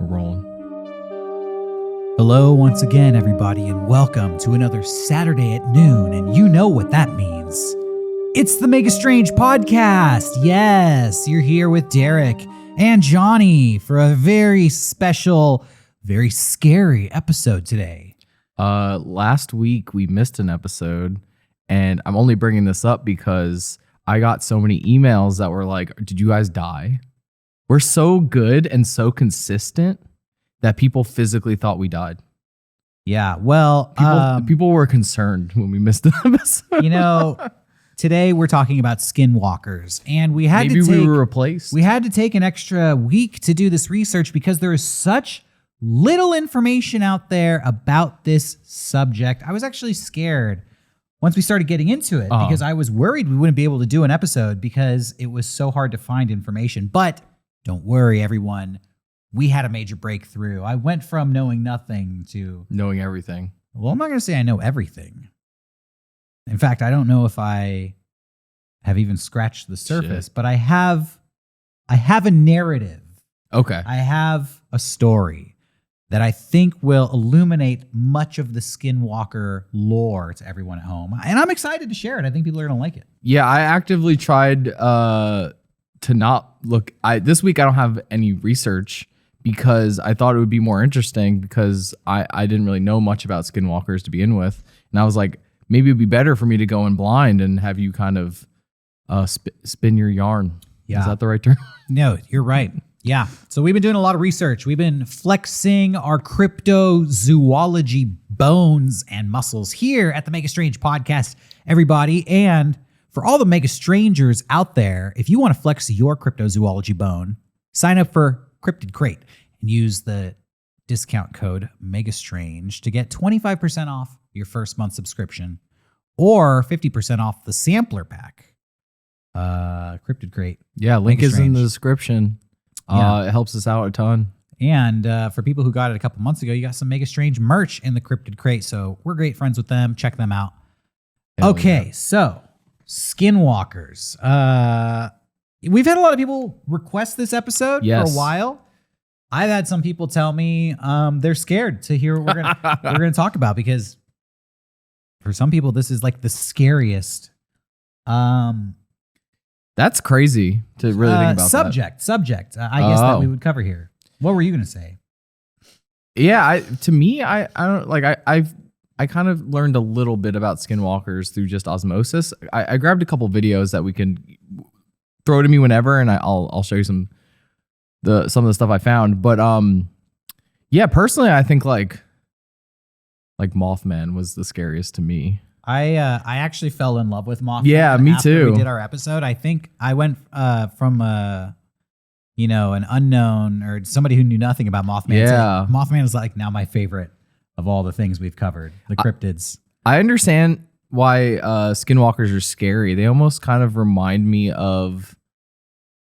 We're rolling. Hello once again, everybody, and welcome to another Saturday at noon, and you know what that means. It's the Mega Strange Podcast. Yes, you're here with Derek and Johnny for a very special, very scary episode today. Last week we missed an episode, and I'm only bringing this up because I got so many emails that were like, did you guys die? We're so good and so consistent that people physically thought we died. Yeah, well, People were concerned when we missed the episode. Today we're talking about Skinwalkers, and we had we were replaced. We had to take an extra week to do this research because there is such little information out there about this subject. I was actually scared once we started getting into it because I was worried we wouldn't be able to do an episode because it was so hard to find information. But don't worry, everyone. We had a major breakthrough. I went from knowing nothing to knowing everything. Well, I'm not going to say I know everything. In fact, I don't know if I have even scratched the surface, but I have a narrative. Okay. I have a story that I think will illuminate much of the Skinwalker lore to everyone at home. And I'm excited to share it. I think people are going to like it. Yeah, I actively tried to not look. This week I don't have any research because I thought it would be more interesting because I didn't really know much about Skinwalkers to begin with. And I was like, maybe it'd be better for me to go in blind and have you kind of spin your yarn. Yeah. Is that the right term? No, you're right. Yeah. So we've been doing a lot of research. We've been flexing our cryptozoology bones and muscles here at the Mega Strange Podcast, everybody. And for all the Mega Strangers out there, if you want to flex your cryptozoology bone, sign up for Cryptid Crate and use the discount code MEGASTRANGE to get 25% off your first month subscription or 50% off the sampler pack. Cryptid Crate. Yeah, link is in the description. Yeah. It helps us out a ton. And for people who got it a couple months ago, you got some Mega Strange merch in the Cryptid Crate. So we're great friends with them. Check them out. So Skinwalkers. We've had a lot of people request this episode for a while. I've had some people tell me they're scared to hear what we're gonna talk about because for some people this is like the scariest. That's crazy to really think about. Subject. I guess that we would cover here. What were you gonna say? Yeah, I don't like. I kind of learned a little bit about Skinwalkers through just osmosis. I grabbed a couple videos that we can throw to me whenever, and I'll show you some of the stuff I found. But yeah, personally, I think like Mothman was the scariest to me. I actually fell in love with Mothman. Yeah, me after too. We did our episode. I think I went from an unknown or somebody who knew nothing about Mothman. Yeah, Mothman is like now my favorite of all the things we've covered. The cryptids. I understand why Skinwalkers are scary. They almost kind of remind me of.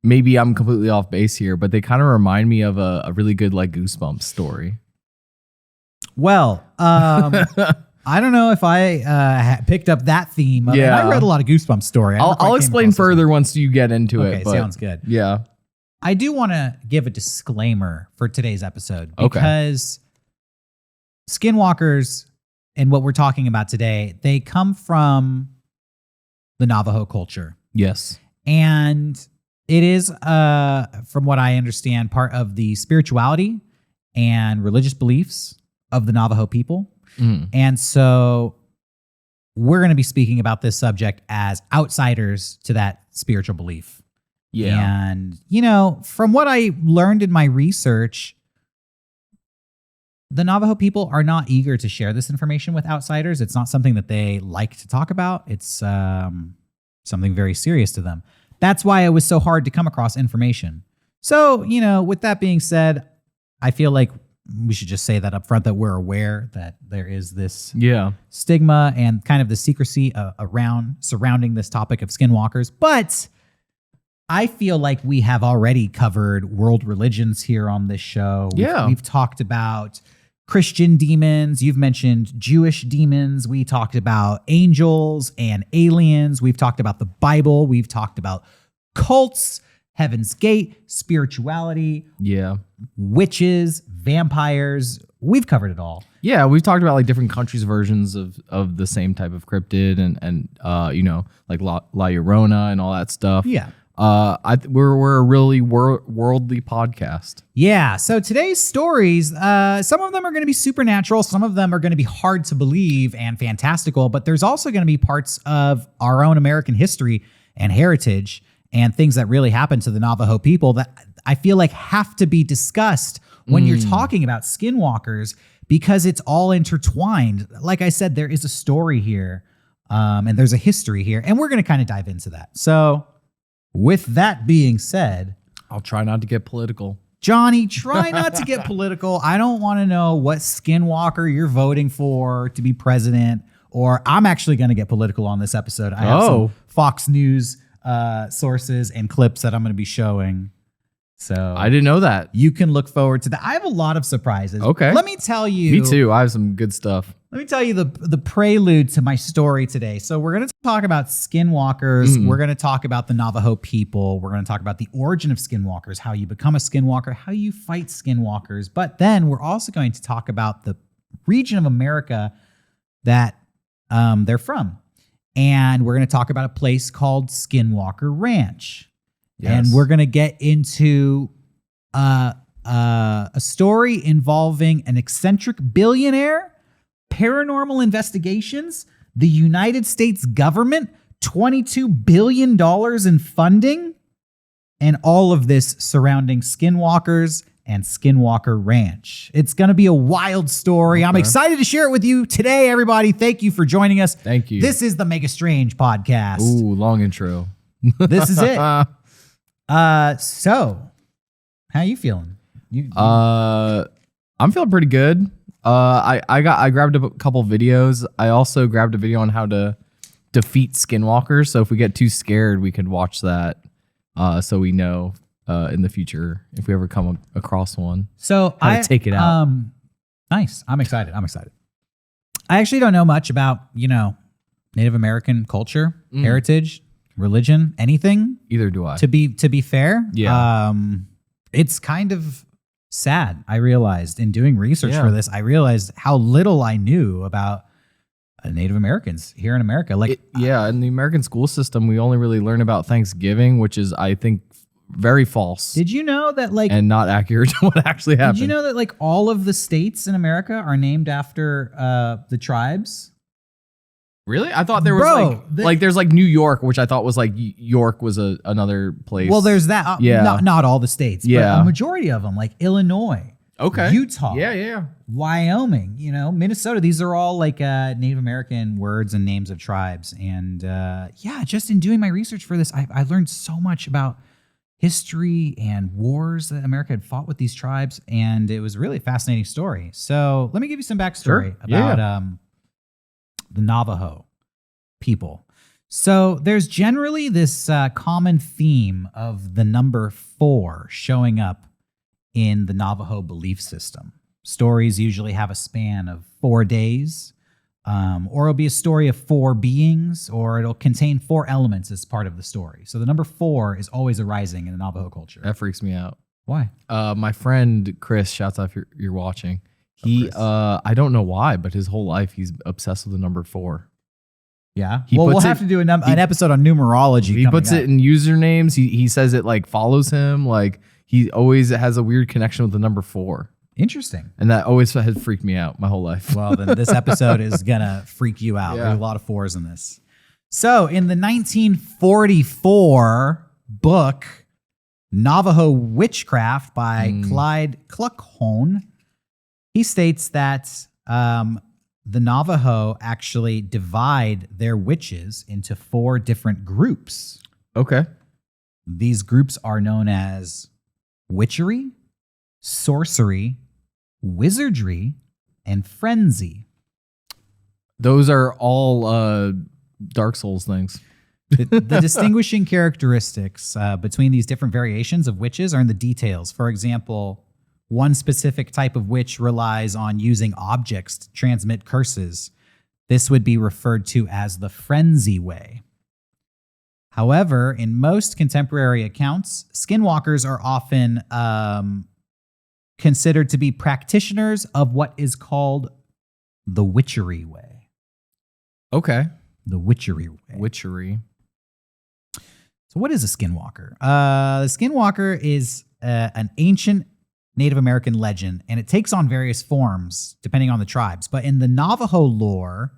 Maybe I'm completely off base here, but they kind of remind me of a really good like Goosebumps story. Well, I don't know if I picked up that theme. Yeah. I read a lot of Goosebumps story. I'll explain further once you get into it. Okay, sounds good. Yeah. I do want to give a disclaimer for today's episode because Skinwalkers and what we're talking about today, they come from the Navajo culture. Yes. And it is, from what I understand, part of the spirituality and religious beliefs of the Navajo people. Mm. And so we're going to be speaking about this subject as outsiders to that spiritual belief. Yeah. And, from what I learned in my research, the Navajo people are not eager to share this information with outsiders. It's not something that they like to talk about. It's something very serious to them. That's why it was so hard to come across information. So, with that being said, I feel like we should just say that up front that we're aware that there is this stigma and kind of the secrecy surrounding this topic of Skinwalkers. But I feel like we have already covered world religions here on this show. We've talked about Christian demons. You've mentioned Jewish demons. We talked about angels and aliens. We've talked about the Bible. We've talked about cults. Heaven's Gate, spirituality, Yeah. witches, vampires. We've covered it all. Yeah, we've talked about like different countries' versions of the same type of cryptid and you know, like La Llorona and all that stuff. Yeah. We're a really worldly podcast. Yeah. So today's stories, some of them are going to be supernatural. Some of them are going to be hard to believe and fantastical, but there's also going to be parts of our own American history and heritage and things that really happened to the Navajo people that I feel like have to be discussed when you're talking about skinwalkers because it's all intertwined. Like I said, there is a story here and there's a history here, and we're going to kind of dive into that. So with that being said, I'll try not to get political. Johnny, try not to get political. I don't want to know what skinwalker you're voting for to be president, or I'm actually going to get political on this episode. I have some Fox News sources and clips that I'm going to be showing. So I didn't know that. You can look forward to that. I have a lot of surprises. Okay. Let me tell you. Me too. I have some good stuff. Let me tell you the prelude to my story today. So we're going to talk about skinwalkers. We're going to talk about the Navajo people. We're going to talk about the origin of skinwalkers, how you become a skinwalker, how you fight skinwalkers. But then we're also going to talk about the region of America that they're from. And we're going to talk about a place called Skinwalker Ranch. Yes. And we're going to get into a story involving an eccentric billionaire, paranormal investigations, the United States government, $22 billion in funding, and all of this surrounding skinwalkers and Skinwalker Ranch. It's going to be a wild story. Okay. I'm excited to share it with you today, everybody. Thank you for joining us. Thank you. This is the Mega Strange podcast. Ooh, long intro. This is it. So how you feeling? I'm feeling pretty good. I grabbed a couple videos. I also grabbed a video on how to defeat skinwalkers. So if we get too scared, we can watch that. So we know in the future if we ever come across one. So how to take it out. Nice. I'm excited. I actually don't know much about, Native American culture, heritage, religion, anything. Either do I. To be fair, yeah. It's kind of sad. I realized in doing research for this, I realized how little I knew about Native Americans here in America. In the American school system, we only really learn about Thanksgiving, which is, I think, very false. Did you know that and not accurate to what actually happened? Did you know that all of the states in America are named after the tribes? Really? I thought there was there's New York, which I thought was York was another place. Well, there's that. Not all the states, but a majority of them, like Illinois, Utah, Wyoming, Minnesota. These are all Native American words and names of tribes. And just in doing my research for this, I learned so much about history and wars that America had fought with these tribes. And it was really a fascinating story. So let me give you some backstory about the Navajo people. So there's generally this common theme of the number 4 showing up in the Navajo belief system. Stories usually have a span of 4 days, or it'll be a story of 4 beings, or it'll contain 4 elements as part of the story. So the number 4 is always arising in the Navajo culture. That freaks me out. Why? My friend Chris, shouts out if you're watching. I don't know why, but his whole life he's obsessed with the number 4. Yeah. We'll have to do an episode on numerology. He puts it in usernames. He says it follows him. He always has a weird connection with the number 4. Interesting. And that always has freaked me out my whole life. Well, then this episode is going to freak you out. There's a lot of 4s in this. So in the 1944 book, Navajo Witchcraft by Clyde Kluckhone, he states that the Navajo actually divide their witches into 4 different groups. Okay. These groups are known as witchery, sorcery, wizardry, and frenzy. Those are all Dark Souls things. The distinguishing characteristics between these different variations of witches are in the details. For example, one specific type of witch relies on using objects to transmit curses. This would be referred to as the frenzy way. However, in most contemporary accounts, skinwalkers are often considered to be practitioners of what is called the witchery way. Okay. The witchery way. Witchery. So what is a skinwalker? The skinwalker is an ancient Native American legend, and it takes on various forms depending on the tribes. But in the Navajo lore,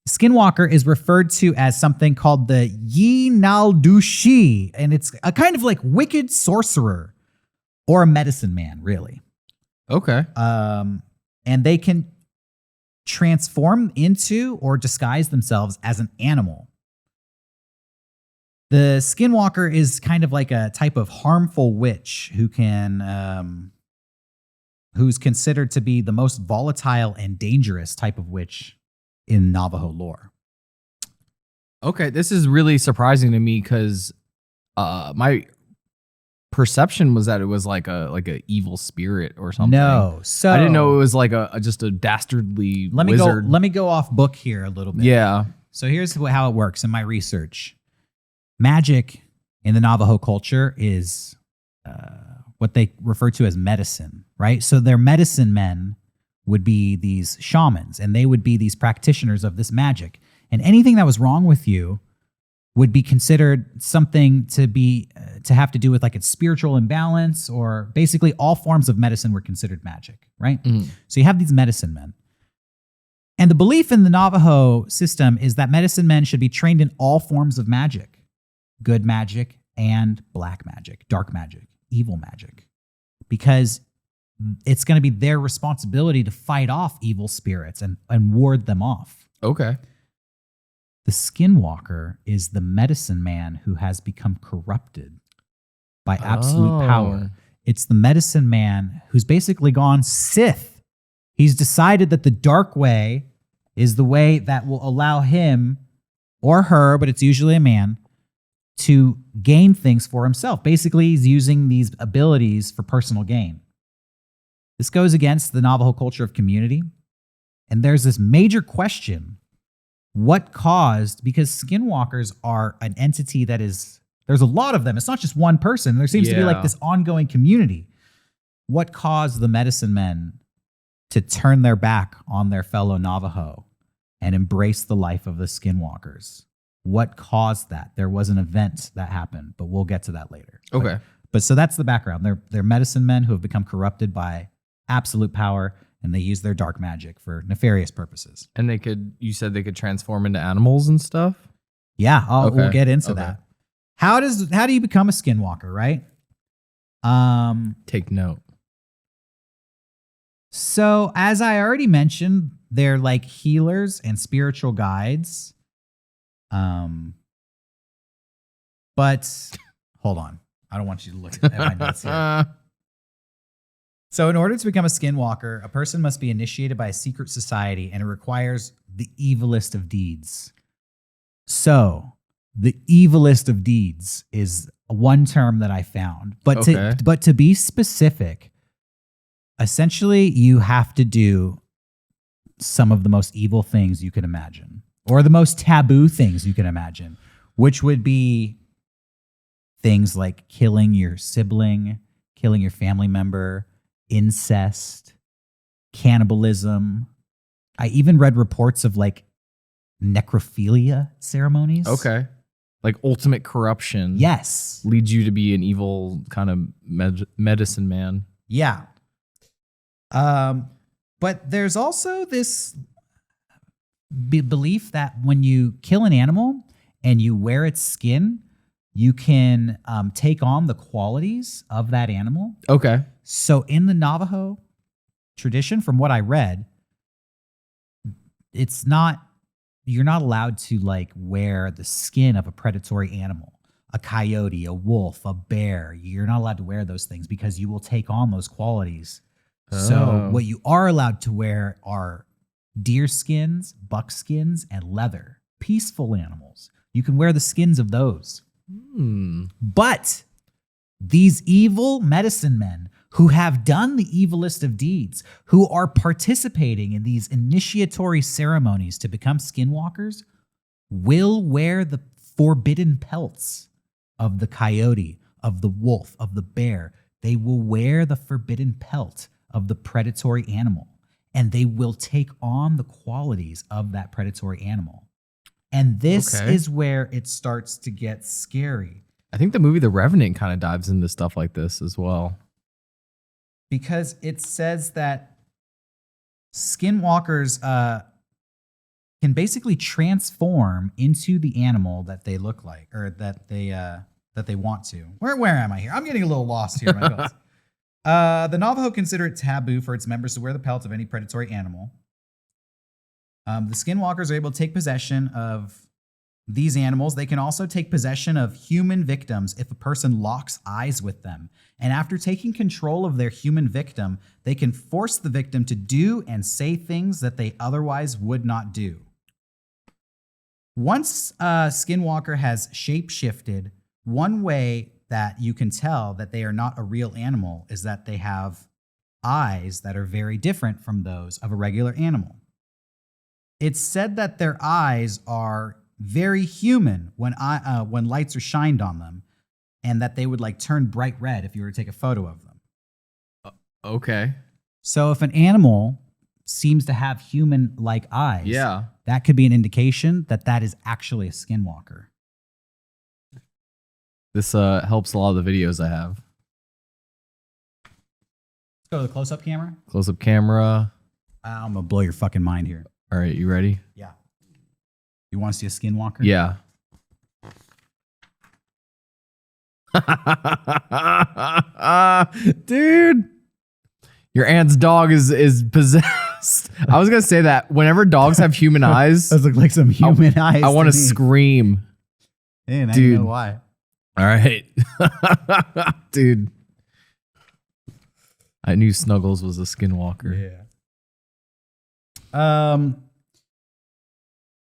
skinwalker is referred to as something called the Yinaldushi, and it's a kind of like wicked sorcerer or a medicine man, really. Okay. And they can transform into or disguise themselves as an animal. The skinwalker is kind of like a type of harmful witch who can, who's considered to be the most volatile and dangerous type of witch in Navajo lore. Okay, this is really surprising to me because my perception was that it was like a evil spirit or something. No, so I didn't know it was like just a dastardly wizard. Let me go off book here a little bit. Yeah. So here's how it works in my research. Magic in the Navajo culture is what they refer to as medicine, right? So their medicine men would be these shamans, and they would be these practitioners of this magic. And anything that was wrong with you would be considered something to have to do with like its spiritual imbalance, or basically all forms of medicine were considered magic, right? Mhm. So you have these medicine men. And the belief in the Navajo system is that medicine men should be trained in all forms of magic. Good magic and black magic, dark magic, evil magic, because it's going to be their responsibility to fight off evil spirits and ward them off. Okay. The skinwalker is the medicine man who has become corrupted by absolute power. It's the medicine man who's basically gone Sith. He's decided that the dark way is the way that will allow him or her, but it's usually a man, to gain things for himself. Basically, he's using these abilities for personal gain. This goes against the Navajo culture of community. And there's this major question. What caused, because skinwalkers are an entity that is, there's a lot of them. It's not just one person. There seems to be like this ongoing community. What caused the medicine men to turn their back on their fellow Navajo and embrace the life of the skinwalkers? What caused that? There was an event that happened, but we'll get to that later. Okay. But so that's the background. They're medicine men who have become corrupted by absolute power, and they use their dark magic for nefarious purposes. And you said they could transform into animals and stuff? Yeah, we'll get into that. How do you become a skinwalker, right? Take note. So as I already mentioned, they're like healers and spiritual guides. But hold on. I don't want you to look at my notes here. So in order to become a skinwalker, a person must be initiated by a secret society, and it requires the evilest of deeds. So the evilest of deeds is one term that I found. But to be specific, essentially you have to do some of the most evil things you can imagine, or the most taboo things you can imagine, which would be things like killing your sibling, killing your family member, incest, cannibalism. I even read reports of like necrophilia ceremonies. Okay. Like ultimate corruption. Yes. Leads you to be an evil kind of medicine man. Yeah. But there's also this belief that when you kill an animal and you wear its skin, you can take on the qualities of that animal. Okay. So in the Navajo tradition, from what I read, you're not allowed to like wear the skin of a predatory animal, a coyote, a wolf, a bear. You're not allowed to wear those things because you will take on those qualities. So what you are allowed to wear are deer skins, buck skins, and leather. Peaceful animals. You can wear the skins of those. But these evil medicine men who have done the evilest of deeds, who are participating in these initiatory ceremonies to become skinwalkers, will wear the forbidden pelts of the coyote, of the wolf, of the bear. They will wear the forbidden pelt of the predatory animal, and they will take on the qualities of that predatory animal. And this is where it starts to get scary. I think the movie The Revenant kind of dives into stuff like this as well. Because it says that skinwalkers can basically transform into the animal that they look like, or that they want to. Where am I here? I'm getting a little lost here. My notes. The Navajo consider it taboo for its members to wear the pelt of any predatory animal. The skinwalkers are able to take possession of these animals. They can also take possession of human victims if a person locks eyes with them. And after taking control of their human victim, they can force the victim to do and say things that they otherwise would not do. Once a skinwalker has shape-shifted, one way that you can tell that they are not a real animal is that they have eyes that are very different from those of a regular animal. It's said that their eyes are very human when lights are shined on them, and that they would like turn bright red if you were to take a photo of them. Okay. So if an animal seems to have human-like eyes, that could be an indication that that is actually a skinwalker. This helps a lot of the videos I have. Let's go to the close-up camera. Close-up camera. I'm gonna blow your fucking mind here. All right, you ready? Yeah. You want to see a skinwalker? Yeah. Dude, your aunt's dog is possessed. I was gonna say that whenever dogs have human eyes, those look like some human eyes. I want to scream. And dude. I know why. All right, dude. I knew Snuggles was a skinwalker. Yeah.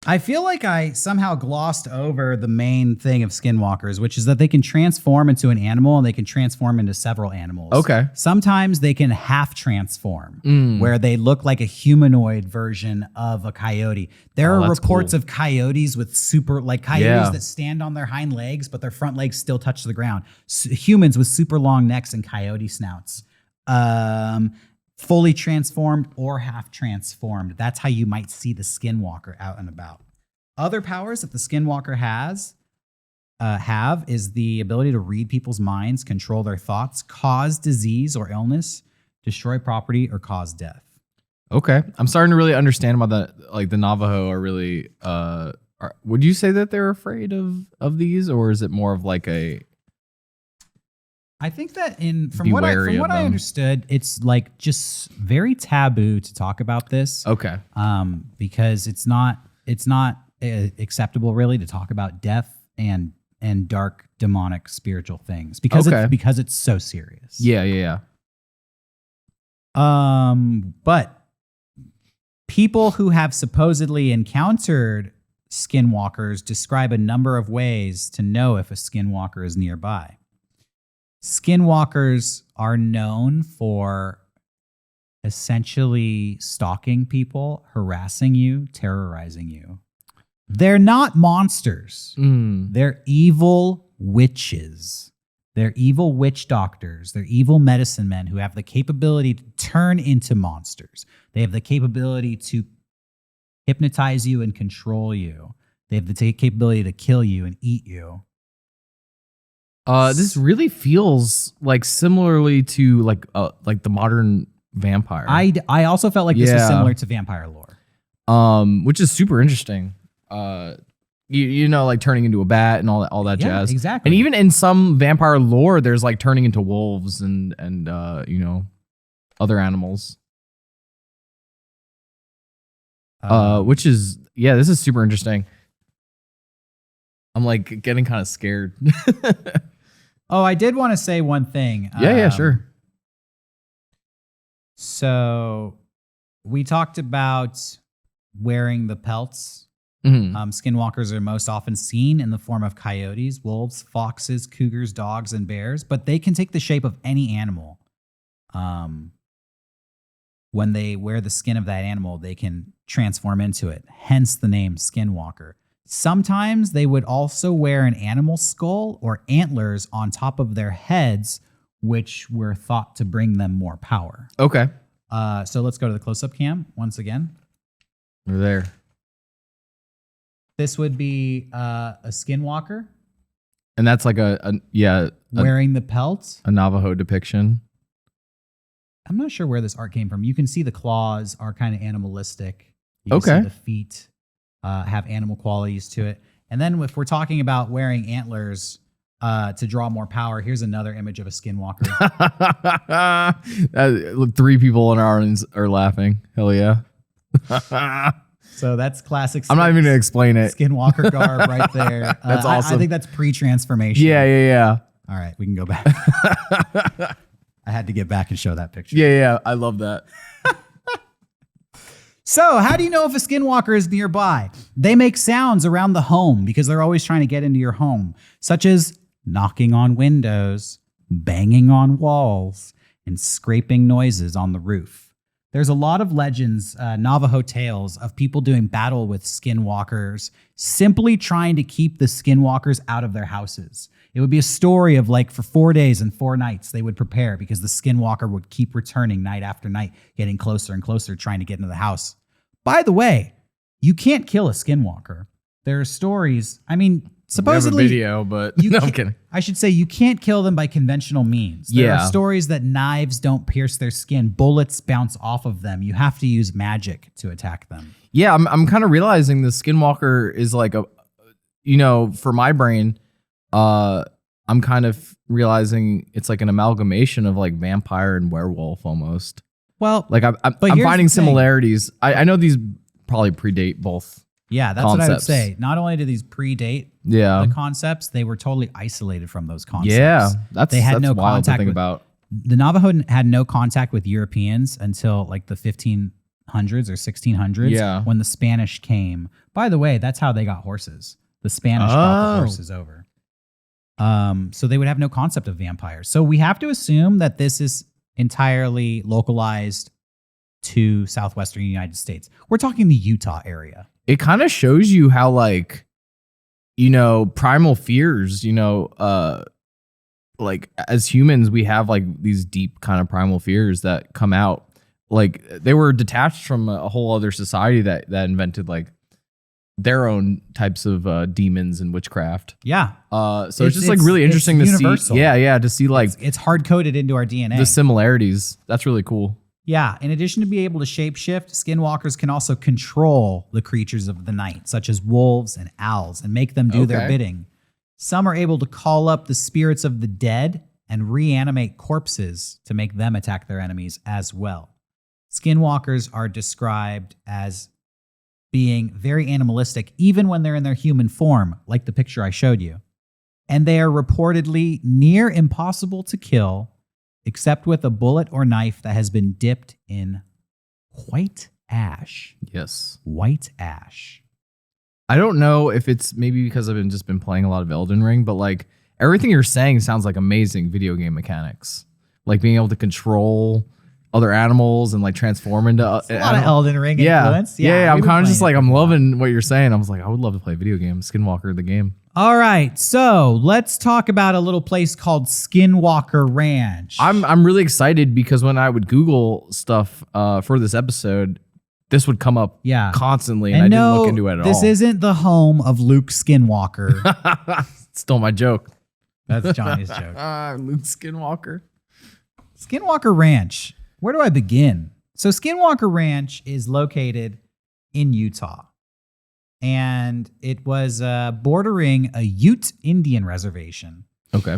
I feel like I somehow glossed over the main thing of skinwalkers, which is that they can transform into an animal and they can transform into several animals. Okay. Sometimes they can half transform, where they look like a humanoid version of a coyote. There are reports of coyotes with coyotes that stand on their hind legs, but their front legs still touch the ground. Humans with super long necks and coyote snouts. Fully transformed or half transformed. That's how you might see the skinwalker out and about. Other powers that the skinwalker have is the ability to read people's minds, control their thoughts, cause disease or illness, destroy property, or cause death. Okay, I'm starting to really understand why the Navajo are really. Would you say that they're afraid of these, or is it more of like a? I think that from what I understood, it's like just very taboo to talk about this. Okay. Because it's not acceptable really to talk about death and dark demonic spiritual things because it's so serious. Yeah. But people who have supposedly encountered skinwalkers describe a number of ways to know if a skinwalker is nearby. Skinwalkers are known for essentially stalking people, harassing you, terrorizing you. They're not monsters. They're evil witches. They're evil witch doctors. They're evil medicine men who have the capability to turn into monsters. They have the capability to hypnotize you and control you. They have the capability to kill you and eat you. This really feels like similarly to like the modern vampire. I also felt like this was similar to vampire lore. Which is super interesting. You know, like turning into a bat and all that jazz. Exactly. And even in some vampire lore, there's like turning into wolves and you know, other animals. Which is this is super interesting. I'm like getting kind of scared. Oh, I did want to say one thing. Yeah, sure. So we talked about wearing the pelts. Skinwalkers are most often seen in the form of coyotes, wolves, foxes, cougars, dogs, and bears, but they can take the shape of any animal. When they wear the skin of that animal, they can transform into it, hence the name Skinwalker. Sometimes they would also wear an animal skull or antlers on top of their heads, which were thought to bring them more power. Okay. So let's go to the close-up cam once again. We're there. This would be a Skinwalker. And that's like wearing the pelt. a Navajo depiction. I'm not sure where this art came from. You can see the claws are kind of animalistic. You can Okay. see the feet have animal qualities to it. And then if we're talking about wearing antlers to draw more power, here's another image of a Skinwalker. 3 people in our audience are laughing. Hell yeah. So that's classic. I'm not even going to explain it. Skinwalker garb right there. That's awesome. I think that's pre-transformation. Yeah. All right, we can go back. I had to get back and show that picture. Yeah. I love that. So how do you know if a Skinwalker is nearby? They make sounds around the home because they're always trying to get into your home, such as knocking on windows, banging on walls, and scraping noises on the roof. There's a lot of legends, Navajo tales of people doing battle with Skinwalkers, simply trying to keep the Skinwalkers out of their houses. It would be a story of like for 4 days and 4 nights they would prepare because the Skinwalker would keep returning night after night, getting closer and closer, trying to get into the house. By the way, you can't kill a Skinwalker. There are stories, supposedly... We have a video, but no, I'm kidding. I should say you can't kill them by conventional means. There are stories that knives don't pierce their skin. Bullets bounce off of them. You have to use magic to attack them. Yeah, I'm kind of realizing the Skinwalker is like for my brain, I'm kind of realizing it's like an amalgamation of like vampire and werewolf almost. Well, like I'm finding similarities. I know these probably predate both. Yeah, that's concepts. what I would say. Not only do these predate the concepts, they were totally isolated from those concepts. Yeah, that's no wild to think with, about. The Navajo had no contact with Europeans until like the 1500s or 1600s when the Spanish came. By the way, that's how they got horses. The Spanish brought the horses over. So they would have no concept of vampires. So we have to assume that this is entirely localized to southwestern United States. We're talking the Utah area. It kind of shows you how primal fears, like as humans, we have like these deep kind of primal fears that come out. Like they were detached from a whole other society that invented like their own types of demons and witchcraft. Yeah. So it's just like really interesting to universal. see. Yeah. To see like it's hard coded into our DNA. The similarities. That's really cool. Yeah. In addition to being able to shapeshift, Skinwalkers can also control the creatures of the night, such as wolves and owls, and make them do their bidding. Some are able to call up the spirits of the dead and reanimate corpses to make them attack their enemies as well. Skinwalkers are described as being very animalistic, even when they're in their human form, like the picture I showed you. And they are reportedly near impossible to kill, except with a bullet or knife that has been dipped in white ash. Yes. White ash. I don't know if it's maybe because I've just been playing a lot of Elden Ring, but like everything you're saying sounds like amazing video game mechanics. Like being able to control other animals and like transform into a lot of Elden Ring influence. Yeah. I'm kind of just like, I'm loving what you're saying. I was like, I would love to play a video game, Skinwalker the game. All right, so let's talk about a little place called Skinwalker Ranch. I'm really excited because when I would Google stuff for this episode, this would come up constantly, and I didn't look into it at all. This isn't the home of Luke Skinwalker. Stole my joke. That's Johnny's joke. Luke Skinwalker. Skinwalker Ranch. Where do I begin? So Skinwalker Ranch is located in Utah. And it was bordering a Ute Indian reservation. Okay.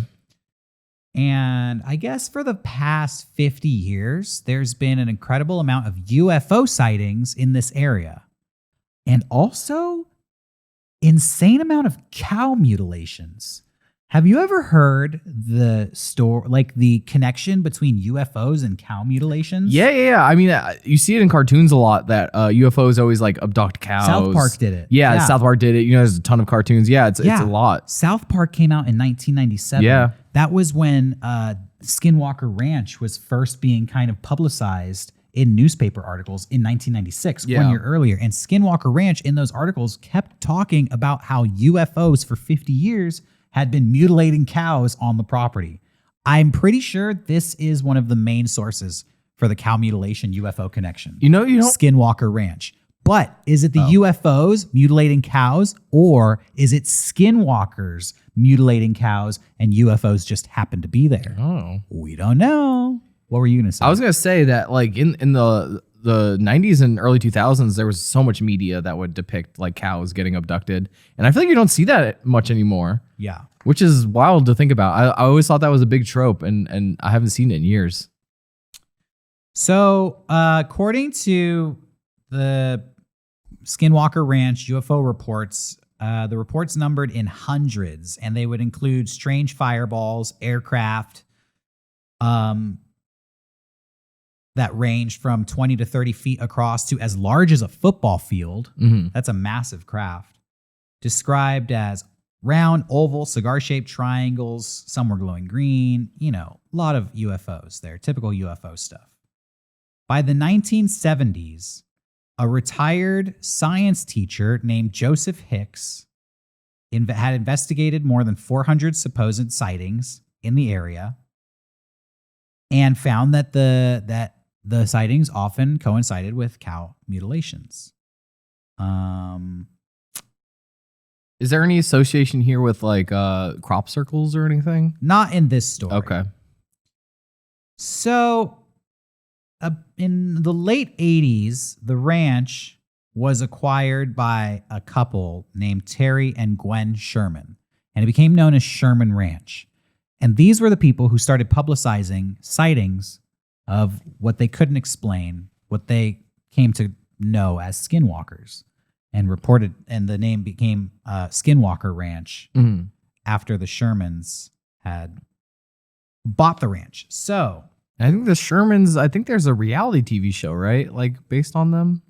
And I guess for the past 50 years, there's been an incredible amount of UFO sightings in this area. And also, insane amount of cow mutilations. Have you ever heard the connection between UFOs and cow mutilations? Yeah. I mean, you see it in cartoons a lot that UFOs always like abduct cows. South Park did it. Yeah, South Park did it. There's a ton of cartoons. Yeah, it's a lot. South Park came out in 1997. Yeah. That was when Skinwalker Ranch was first being kind of publicized in newspaper articles in 1996, Yeah. 1 year earlier. And Skinwalker Ranch in those articles kept talking about how UFOs for 50 years had been mutilating cows on the property. I'm pretty sure this is one of the main sources for the cow mutilation UFO connection. You don't Skinwalker Ranch. But is it the UFOs mutilating cows, or is it Skinwalkers mutilating cows and UFOs just happen to be there? Oh. We don't know. What were you going to say? I was going to say that like in the 90s and early 2000s, there was so much media that would depict like cows getting abducted. And I feel like you don't see that much anymore. Yeah. Which is wild to think about. I always thought that was a big trope, and I haven't seen it in years. So according to the Skinwalker Ranch UFO reports, the reports numbered in hundreds, and they would include strange fireballs, aircraft that ranged from 20 to 30 feet across to as large as a football field. Mm-hmm. That's a massive craft. Described as round, oval, cigar-shaped triangles. Some were glowing green. A lot of UFOs there. Typical UFO stuff. By the 1970s, a retired science teacher named Joseph Hicks had investigated more than 400 supposed sightings in the area and found that the sightings often coincided with cow mutilations. Is there any association here with like crop circles or anything? Not in this story. Okay. So in the late 80s, the ranch was acquired by a couple named Terry and Gwen Sherman, and it became known as Sherman Ranch. And these were the people who started publicizing sightings of what they couldn't explain, what they came to know as skinwalkers, and reported, and the name became Skinwalker Ranch after the Shermans had bought the ranch. So I think the Shermans, I think there's a reality TV show, right? Like based on them.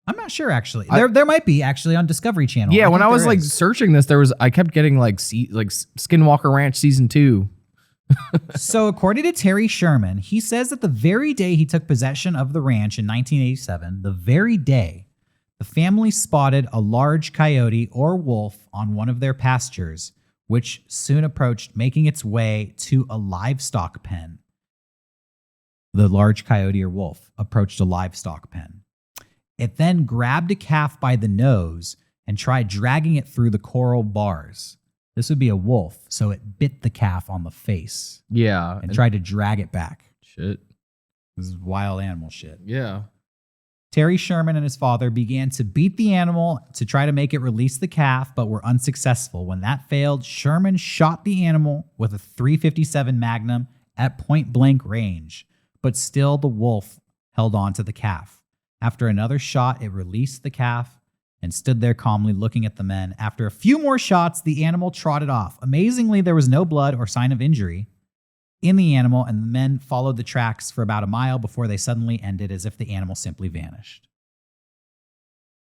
I'm not sure actually. There might be actually on Discovery Channel. Yeah, when I was like searching this, I kept getting like Skinwalker Ranch season 2. So according to Terry Sherman, he says that the very day he took possession of the ranch in 1987, the very day, the family spotted a large coyote or wolf on one of their pastures, which soon approached, making its way to a livestock pen. The large coyote or wolf approached a livestock pen. It then grabbed a calf by the nose and tried dragging it through the coral bars. This would be a wolf, so it bit the calf on the face. Yeah. And tried to drag it back. Shit. This is wild animal shit. Yeah. Terry Sherman and his father began to beat the animal to try to make it release the calf, but were unsuccessful. When that failed, Sherman shot the animal with a .357 Magnum at point-blank range, but still the wolf held on to the calf. After another shot, it released the calf and stood there calmly looking at the men. After a few more shots, the animal trotted off. Amazingly, there was no blood or sign of injury in the animal, and the men followed the tracks for about a mile before they suddenly ended as if the animal simply vanished.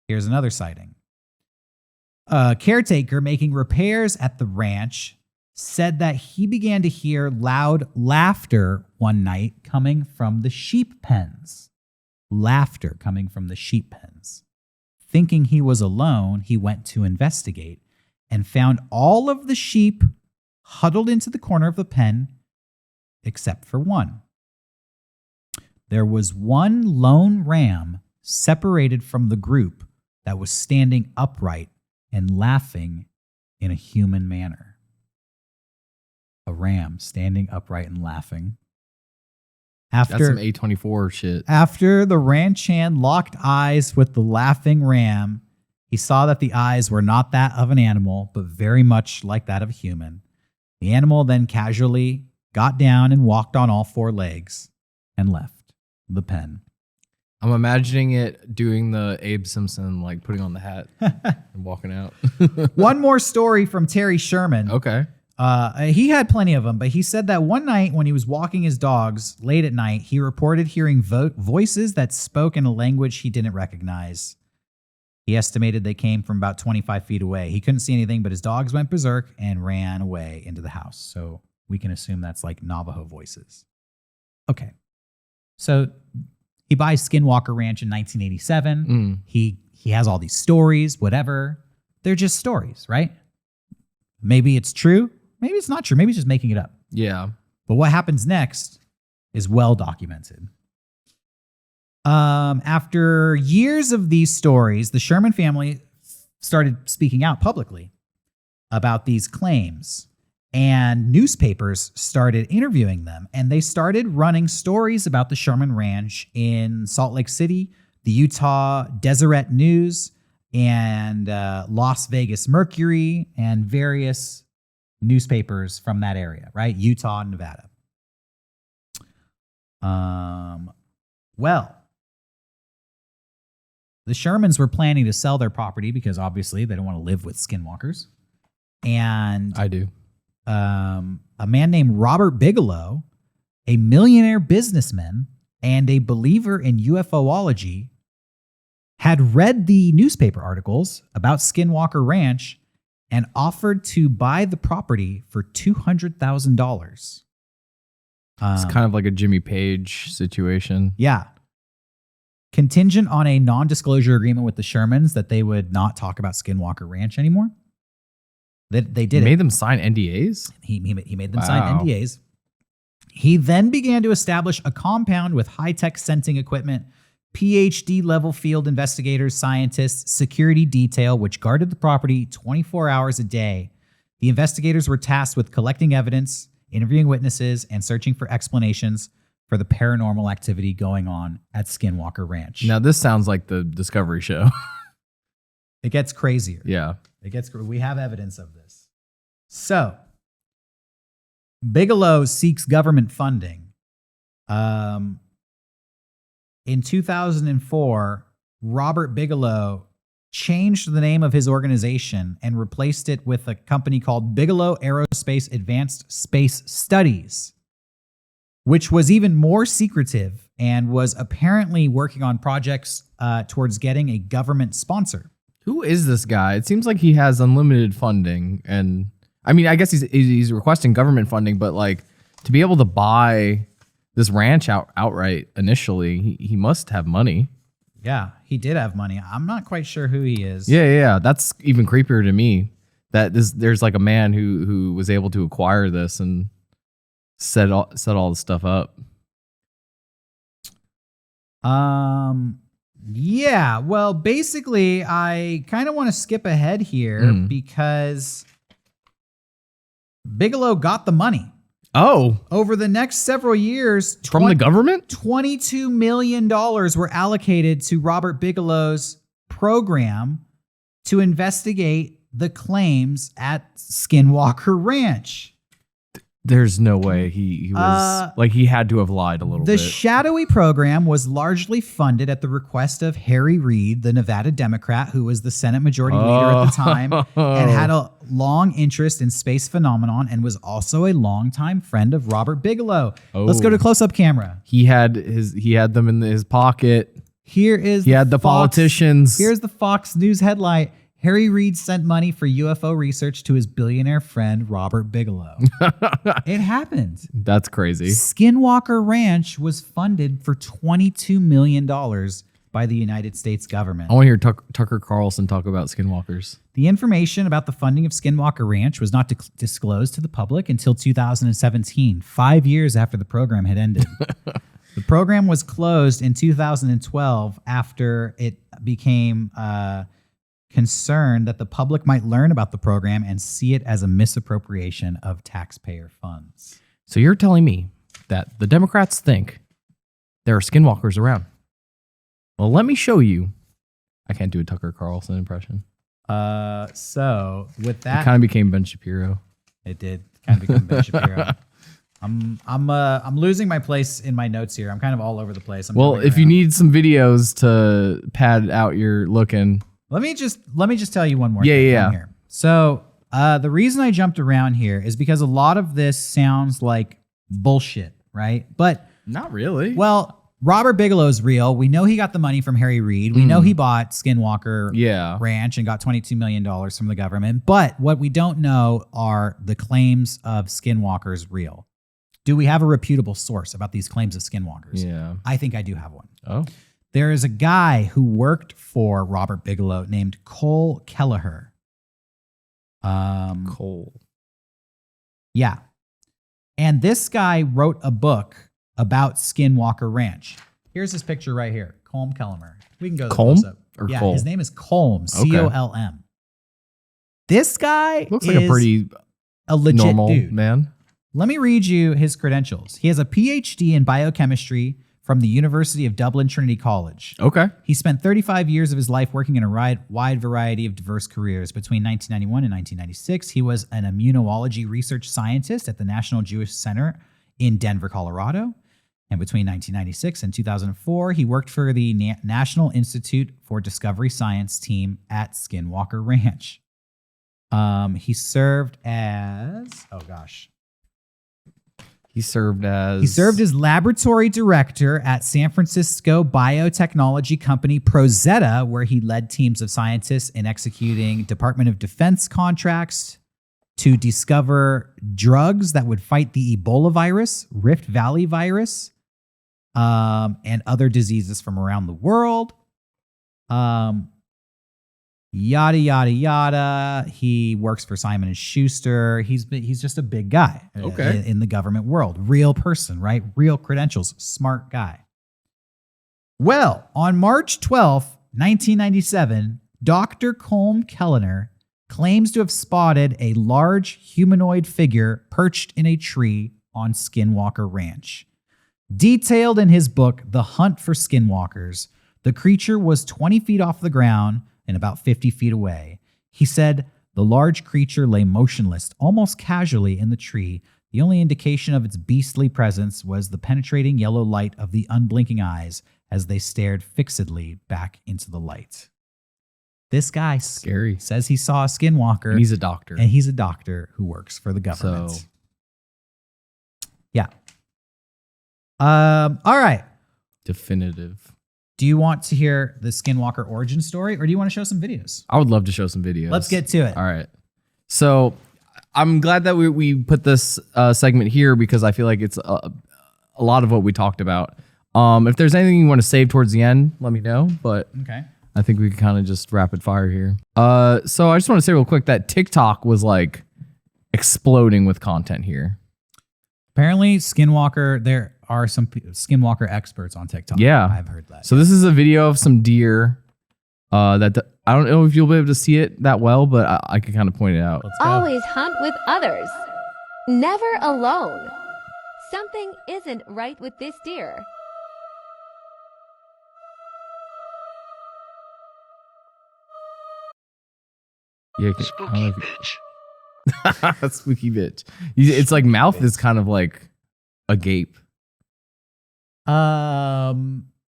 Here's another sighting. A caretaker making repairs at the ranch said that he began to hear loud laughter one night coming from the sheep pens. Laughter coming from the sheep pens. Thinking he was alone, he went to investigate and found all of the sheep huddled into the corner of the pen except for one. There was one lone ram separated from the group that was standing upright and laughing in a human manner. A ram standing upright and laughing. That's some A24 shit. After the ranch hand locked eyes with the laughing ram, he saw that the eyes were not that of an animal, but very much like that of a human. The animal then casually got down and walked on all four legs and left the pen. I'm imagining it doing the Abe Simpson, like putting on the hat and walking out. One more story from Terry Sherman. Okay. He had plenty of them, but he said that one night when he was walking his dogs late at night, he reported hearing voices that spoke in a language he didn't recognize. He estimated they came from about 25 feet away. He couldn't see anything, but his dogs went berserk and ran away into the house. So we can assume that's like Navajo voices. Okay. So He buys Skinwalker Ranch in 1987. He has all these stories, whatever. They're just stories, right? Maybe it's true. Maybe it's not true. Maybe he's just making it up. Yeah. But what happens next is well documented. After years of these stories, the Sherman family started speaking out publicly about these claims, and newspapers started interviewing them, and they started running stories about the Sherman Ranch in Salt Lake City, the Utah Deseret News, and Las Vegas Mercury, and various newspapers from that area, right? Utah and Nevada. Well, the Shermans were planning to sell their property because obviously they don't want to live with skinwalkers. And I do. A man named Robert Bigelow, a millionaire businessman and a believer in UFOlogy, had read the newspaper articles about Skinwalker Ranch and offered to buy the property for $200,000. It's kind of like a Jimmy Page situation. Yeah. Contingent on a non-disclosure agreement with the Shermans that they would not talk about Skinwalker Ranch anymore. They did made them sign NDAs? He made them sign NDAs. He then began to establish a compound with high-tech sensing equipment, PhD-level field investigators, scientists, security detail, which guarded the property 24 hours a day. The investigators were tasked with collecting evidence, interviewing witnesses, and searching for explanations for the paranormal activity going on at Skinwalker Ranch. Now, this sounds like the Discovery show. It gets crazier. Yeah. We have evidence of this. So, Bigelow seeks government funding. In 2004, Robert Bigelow changed the name of his organization and replaced it with a company called Bigelow Aerospace Advanced Space Studies, which was even more secretive and was apparently working on projects towards getting a government sponsor. Who is this guy? It seems like he has unlimited funding, and I mean, I guess he's requesting government funding, but like to be able to buy this ranch outright initially, he must have money. Yeah, he did have money. I'm not quite sure who he is. Yeah. That's even creepier to me. That there's like a man who was able to acquire this and set all the stuff up. Yeah, well, basically, I kind of want to skip ahead here because Bigelow got the money. Oh. Over the next several years, From the government? $22 million were allocated to Robert Bigelow's program to investigate the claims at Skinwalker Ranch. There's no way he was like he had to have lied a little bit. The shadowy program was largely funded at the request of Harry Reid, the Nevada Democrat, who was the Senate Majority Leader at the time and had a long interest in space phenomenon and was also a longtime friend of Robert Bigelow. Let's go to close-up camera. He had them in his pocket. He had the politicians. Here's the Fox News headline. Harry Reid sent money for UFO research to his billionaire friend, Robert Bigelow. It happened. That's crazy. Skinwalker Ranch was funded for $22 million by the United States government. I want to hear Tucker Carlson talk about skinwalkers. The information about the funding of Skinwalker Ranch was not disclosed to the public until 2017, 5 years after the program had ended. The program was closed in 2012 after it became concerned that the public might learn about the program and see it as a misappropriation of taxpayer funds. So you're telling me that the Democrats think there are skinwalkers around? Well, let me show you. I can't do a Tucker Carlson impression. So with that, it kind of became Ben Shapiro. It did kind of become Ben Shapiro. I'm losing my place in my notes here. I'm kind of all over the place. Well, if you need some videos to pad out your looking. Let me just tell you one more thing. Yeah. Here. So the reason I jumped around here is because a lot of this sounds like bullshit, right? But not really. Well, Robert Bigelow's real. We know he got the money from Harry Reid. We know he bought Skinwalker Ranch and got $22 million from the government. But what we don't know are the claims of Skinwalkers real. Do we have a reputable source about these claims of Skinwalkers? Yeah. I think I do have one. Oh. There is a guy who worked for Robert Bigelow named Colm Kelleher. Cole. Yeah. And this guy wrote a book about Skinwalker Ranch. Here's his picture right here. Colm Kelleher. We can go to the Colm close-up. or Yeah, Cole? his name is Colm, Okay. C-O-L-M. This guy Looks like a pretty a legit normal dude. man. Let me read you his credentials. He has a PhD in biochemistry from the University of Dublin Trinity College. Okay. He spent 35 years of his life working in a wide variety of diverse careers. Between 1991 and 1996, he was an immunology research scientist at the National Jewish Center in Denver, Colorado. And between 1996 and 2004, he worked for the National Institute for Discovery Science team at Skinwalker Ranch. He served as, He served as laboratory director at San Francisco biotechnology company Prozetta, where he led teams of scientists in executing Department of Defense contracts to discover drugs that would fight the Ebola virus, Rift Valley virus, and other diseases from around the world. Yada, yada, yada. He works for Simon & Schuster. He's just a big guy in the government world. Real person, right? Real credentials. Smart guy. Well, on March 12th, 1997, Dr. Colm Kelleher claims to have spotted a large humanoid figure perched in a tree on Skinwalker Ranch. Detailed in his book, The Hunt for Skinwalkers, the creature was 20 feet off the ground and about 50 feet away. He said the large creature lay motionless, almost casually in the tree. The only indication of its beastly presence was the penetrating yellow light of the unblinking eyes as they stared fixedly back into the light. This guy scary. Says he saw a Skinwalker. And he's a doctor. And he's a doctor who works for the government. So. Yeah. All right. Definitive. Do you want to hear the Skinwalker origin story, or do you want to show some videos? I would love to show some videos. Let's get to it. All right. So I'm glad that we put this segment here because I feel like it's a lot of what we talked about. If there's anything you want to save towards the end, let me know. But okay. I think we can kind of just rapid fire here. So I just want to say real quick that TikTok was like exploding with content here. Apparently, Skinwalker, there are some Skinwalker experts on TikTok. Yeah. I've heard that. So this is a video of some deer that I don't know if you'll be able to see it that well, but I can kind of point it out. Let's go. Always hunt with others. Never alone. Something isn't right with this deer. Yeah, Spooky bitch. Spooky bitch. It's like mouth is kind of like agape.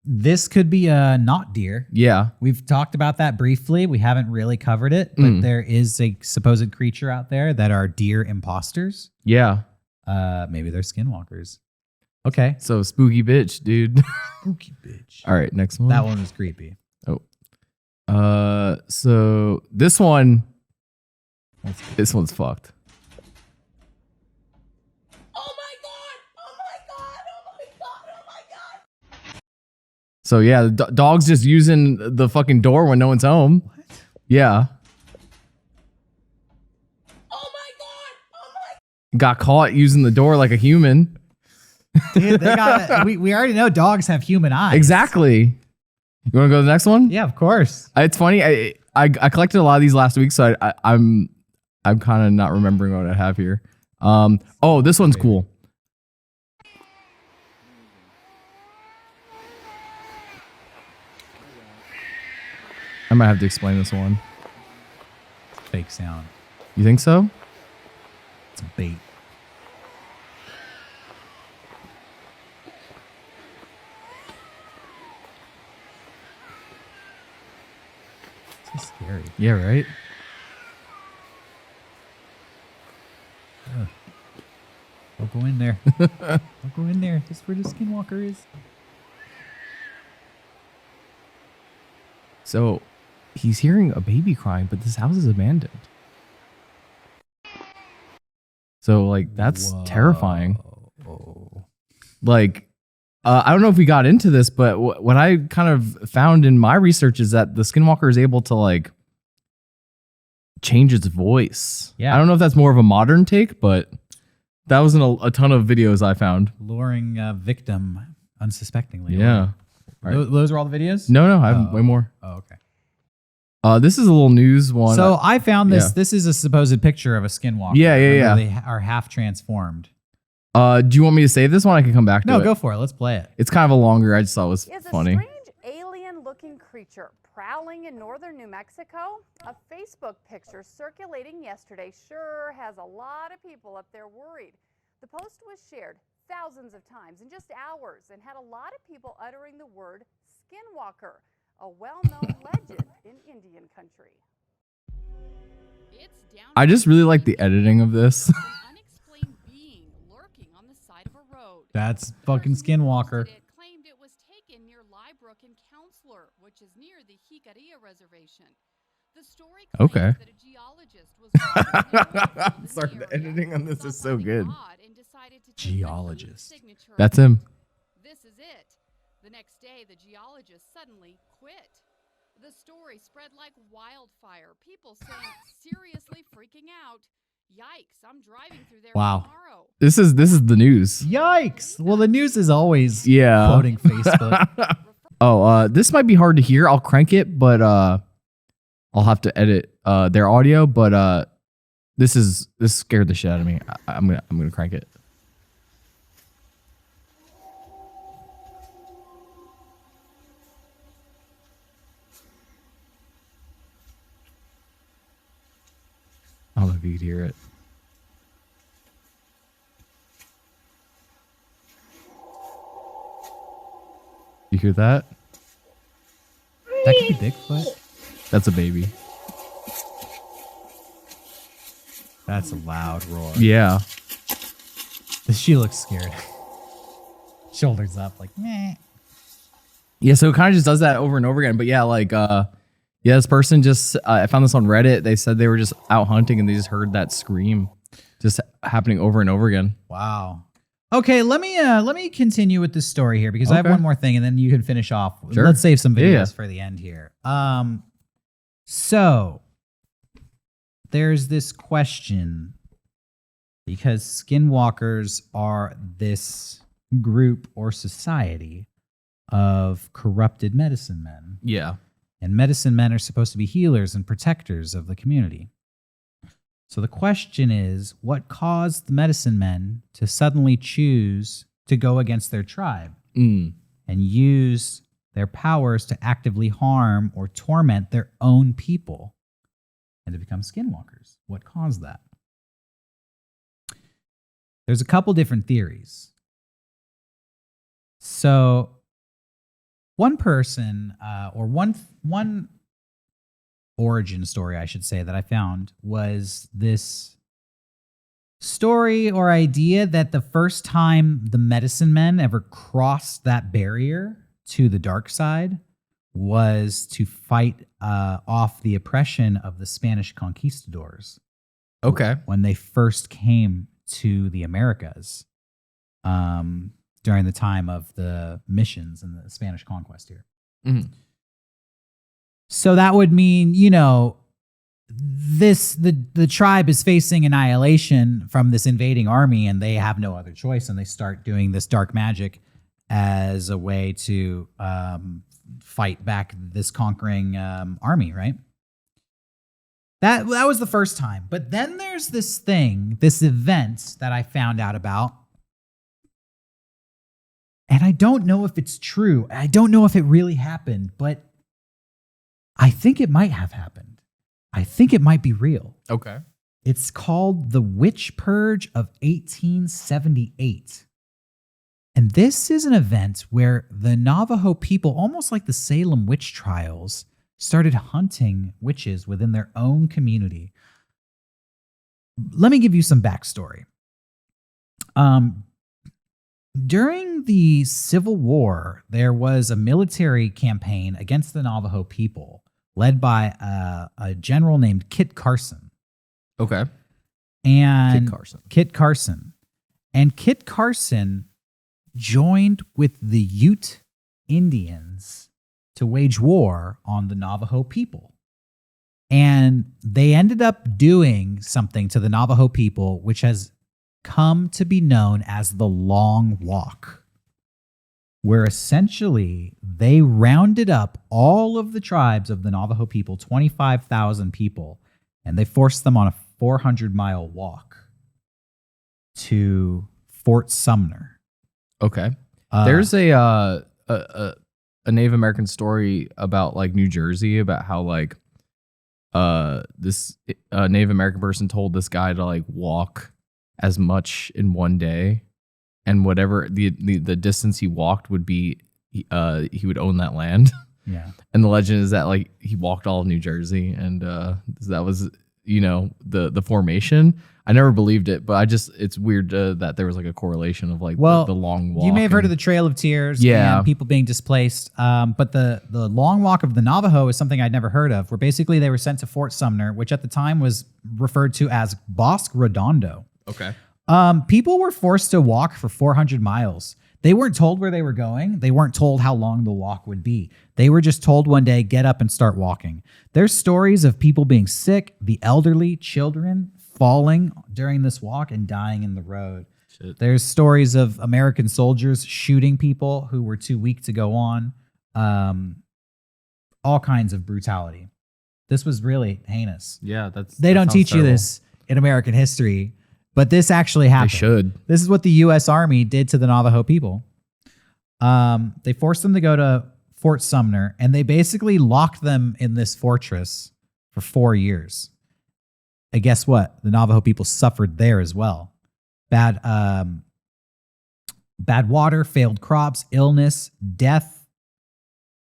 This could be a not deer. Yeah. We've talked about that briefly. We haven't really covered it, but there is a supposed creature out there that are deer imposters. Yeah. Maybe they're Skinwalkers. Okay. So spooky bitch, dude. Spooky bitch. All right, next one. That one was creepy. So this one, this one's fucked. Oh my god! Oh my god! Oh my god! Oh my god! So yeah, the dog's just using the fucking door when no one's home. What? Yeah. Oh my god! Oh my! Got caught using the door like a human. Dude, they got we already know dogs have human eyes. Exactly. You want to go to the next one? Yeah, of course. It's funny. I collected a lot of these last week, so I'm kind of not remembering what I have here. Oh, this one's cool. I might have to explain this one. Fake sound. You think so? It's a bait. So scary. Yeah, right? Don't go in there. Don't go in there. That's where the Skinwalker is. So he's hearing a baby crying, but this house is abandoned. So like that's terrifying. Whoa. Like I don't know if we got into this, but what I kind of found in my research is that the Skinwalker is able to like change its voice. Yeah. I don't know if that's more of a modern take, but that was in a ton of videos I found. Luring a victim unsuspectingly. Yeah. Those are all the videos? No, I have way more. Oh, okay. This is a little news one. So I found this. Yeah. This is a supposed picture of a Skinwalker. Yeah. where They are half transformed. Do you want me to save this one? I can come back to it. No, go for it. Let's play it. It's kind of a longer. I just thought it was Is funny. a strange alien-looking creature prowling in northern New Mexico? A Facebook picture circulating yesterday sure has a lot of people up there worried. The post was shared thousands of times in just hours and had a lot of people uttering the word Skinwalker, a well-known legend in Indian country. I just really like the editing of this. That's fucking Skinwalker. It claimed it was taken near Liebrook and Counselor, which is near the Jicarilla Reservation. The story claims Okay. that a geologist was Sorry, the editing on this is so good. Geologist. That's him. This is it. The next day, the geologist suddenly quit. The story spread like wildfire. People saying seriously freaking out. Yikes, I'm driving through there Wow. tomorrow. This is the news. Yikes. Well, the news is always Yeah. quoting Facebook. This might be hard to hear. I'll crank it, but I'll have to edit their audio. But this scared the shit out of me. I'm gonna crank it. I don't know if you could hear it. You hear that? That could be Bigfoot. That's a baby. That's a loud roar. Yeah. She looks scared. Shoulders up, like, meh. Yeah, so it kind of just does that over and over again. But yeah, like, this person just, I found this on Reddit. They said they were just out hunting and they just heard that scream just happening over and over again. Wow. Okay, let me continue with this story here because I have Okay. one more thing and then you can finish off. Sure. Let's save some videos Yeah. for the end here. So there's this question because Skinwalkers are this group or society of corrupted medicine men. Yeah. And medicine men are supposed to be healers and protectors of the community. So the question is, what caused the medicine men to suddenly choose to go against their tribe and use their powers to actively harm or torment their own people and to become skinwalkers? What caused that? There's a couple different theories. So one person or one origin story, I should say, that I found was this story or idea that the first time the medicine men ever crossed that barrier to the dark side was to fight off the oppression of the Spanish conquistadors. Okay. When they first came to the Americas during the time of the missions and the Spanish conquest here. Mhm. So that would mean, the tribe is facing annihilation from this invading army and they have no other choice and they start doing this dark magic as a way to fight back this conquering army, right? That was the first time. But then there's this event that I found out about. And I don't know if it's true. I don't know if it really happened, but I think it might have happened. I think it might be real. Okay. It's called the Witch Purge of 1878. And this is an event where the Navajo people, almost like the Salem witch trials, started hunting witches within their own community. Let me give you some backstory. During the Civil War, there was a military campaign against the Navajo people led by a general named Kit Carson. Okay. And Kit Carson. Kit Carson. And Kit Carson joined with the Ute Indians to wage war on the Navajo people. And they ended up doing something to the Navajo people, which has come to be known as the Long Walk, where essentially they rounded up all of the tribes of the Navajo people, 25,000 people, and they forced them on a 400-mile walk to Fort Sumner. Okay. There's a Native American story about like New Jersey about how like this Native American person told this guy to like walk as much in one day, and whatever the distance he walked would be, he would own that land. Yeah. And the legend is that like he walked all of New Jersey, and that was the formation. I never believed it, but it's weird that there was like a correlation of like the long walk. You may have heard of the Trail of Tears and people being displaced. But the Long Walk of the Navajo is something I'd never heard of, where basically they were sent to Fort Sumner, which at the time was referred to as Bosque Redondo. Okay. People were forced to walk for 400 miles. They weren't told where they were going. They weren't told how long the walk would be. They were just told one day, get up and start walking. There's stories of people being sick, the elderly, children falling during this walk and dying in the road. Shit. There's stories of American soldiers shooting people who were too weak to go on. All kinds of brutality. This was really heinous. Yeah, They don't teach terrible. you this in American history, but this actually happened. They should. This is what the U.S. Army did to the Navajo people. They forced them to go to Fort Sumner, and they basically locked them in this fortress for 4 years. And guess what? The Navajo people suffered there as well. Bad water, failed crops, illness, death.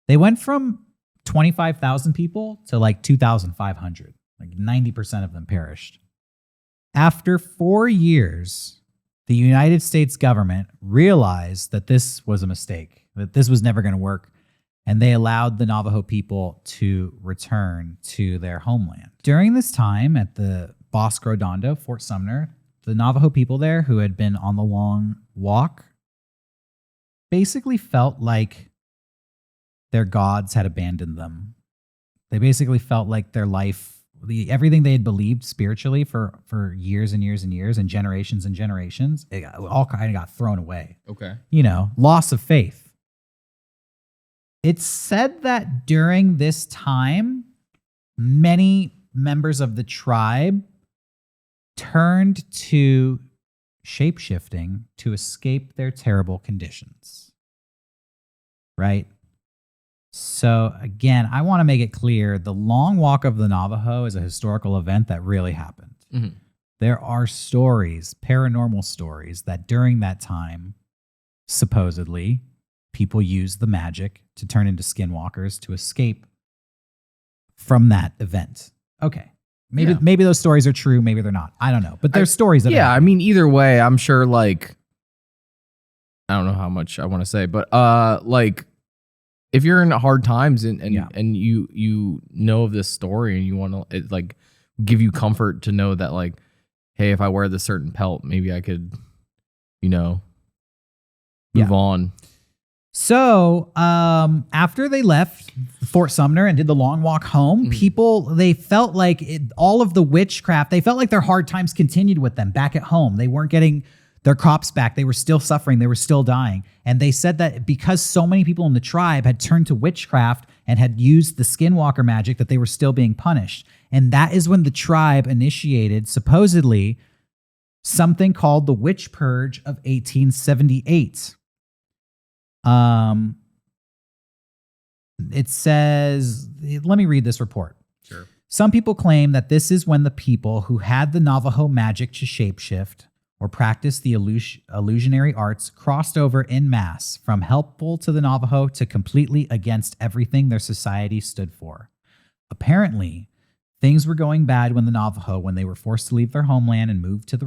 They went from 25,000 people to like 2,500. Like 90% of them perished. After 4 years, the United States government realized that this was a mistake, that this was never going to work, and they allowed the Navajo people to return to their homeland. During this time at the Bosque Redondo, Fort Sumner, the Navajo people there who had been on the Long Walk basically felt like their gods had abandoned them. They basically felt like their life, everything they had believed spiritually for years and years and years and generations, it all kind of got thrown away. Okay. Loss of faith. It's said that during this time, many members of the tribe turned to shapeshifting to escape their terrible conditions. Right? So again, I want to make it clear, the Long Walk of the Navajo is a historical event that really happened. Mm-hmm. There are stories, paranormal stories, that during that time, supposedly, people used the magic to turn into skinwalkers to escape from that event. Okay. Maybe those stories are true, maybe they're not. I don't know. But there's stories that I mean, either way, I'm sure like I don't know how much I want to say, but like if you're in hard times and you know of this story and you want to like give you comfort to know that like, hey, if I wear this certain pelt, maybe I could, move on. So after they left Fort Sumner and did the Long Walk home, they felt like all of the witchcraft, they felt like their hard times continued with them back at home. They weren't getting their crops back. They were still suffering. They were still dying. And they said that because so many people in the tribe had turned to witchcraft and had used the Skinwalker magic, that they were still being punished. And that is when the tribe initiated, supposedly, something called the Witch Purge of 1878. It says, let me read this report. Sure. Some people claim that this is when the people who had the Navajo magic to shapeshift or practice the illusionary arts crossed over en masse from helpful to the Navajo to completely against everything their society stood for. Apparently, things were going bad when the Navajo, when they were forced to leave their homeland and move to the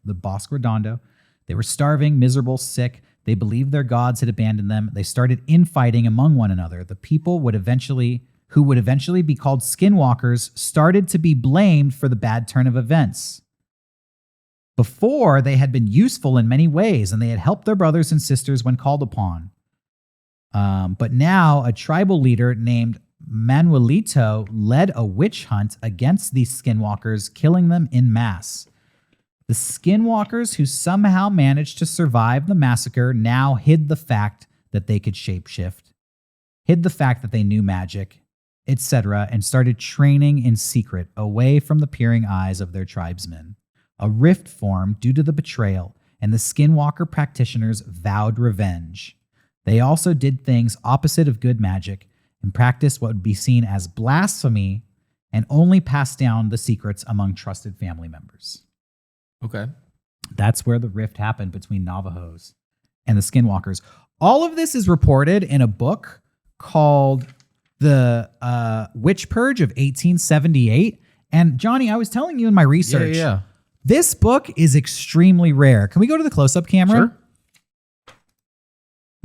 Bosque Redondo. They were starving, miserable, sick. They believed their gods had abandoned them. They started infighting among one another. The people who would eventually be called Skinwalkers started to be blamed for the bad turn of events. Before, they had been useful in many ways, and they had helped their brothers and sisters when called upon. But now, a tribal leader named Manuelito led a witch hunt against these skinwalkers, killing them en masse. The skinwalkers, who somehow managed to survive the massacre, now hid the fact that they could shapeshift, hid the fact that they knew magic, etc., and started training in secret away from the peering eyes of their tribesmen. A rift formed due to the betrayal, and the Skinwalker practitioners vowed revenge. They also did things opposite of good magic and practiced what would be seen as blasphemy and only passed down the secrets among trusted family members. Okay. That's where the rift happened between Navajos and the Skinwalkers. All of this is reported in a book called The Witch Purge of 1878. And Johnny, I was telling you in my research, Yeah. this book is extremely rare. Can we go to the close-up camera? Sure.